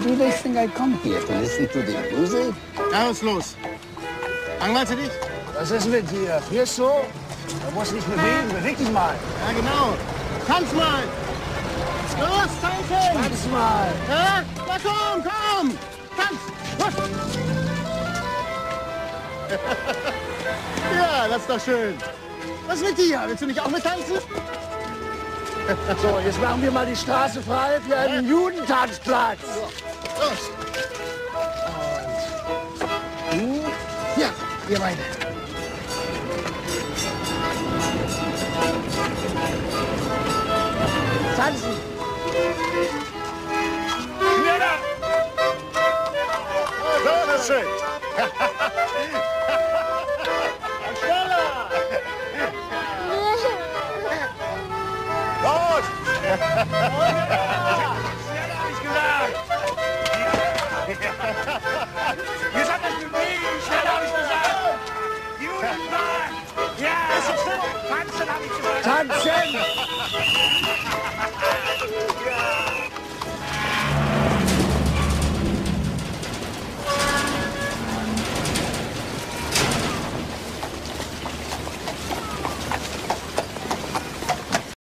Do they think I come here to listen to the music? Ja, was ist los? Langweilst du dich? Was ist mit dir? Frierst so? Du musst nicht bewegen. Beweg dich mal. Ja, genau. Tanz mal. Los, tanzen. Tanz mal. Ja? Na komm, komm. Tanz. Los. Ja, das ist doch schön. Was ist mit dir? Willst du nicht auch mit tanzen? So, jetzt machen wir mal die Straße frei für einen Judentanzplatz. Los. Und du? Ja, ihr beide. Tanzen. Schneller. So, das ist schön. Schneller. Los. Schneller, hab ich gesagt. Ihr seid nicht bewegen. Schneller, hab ich gesagt. Judenmann. Ja. Tanzen, hab ich gesagt. Tanzen!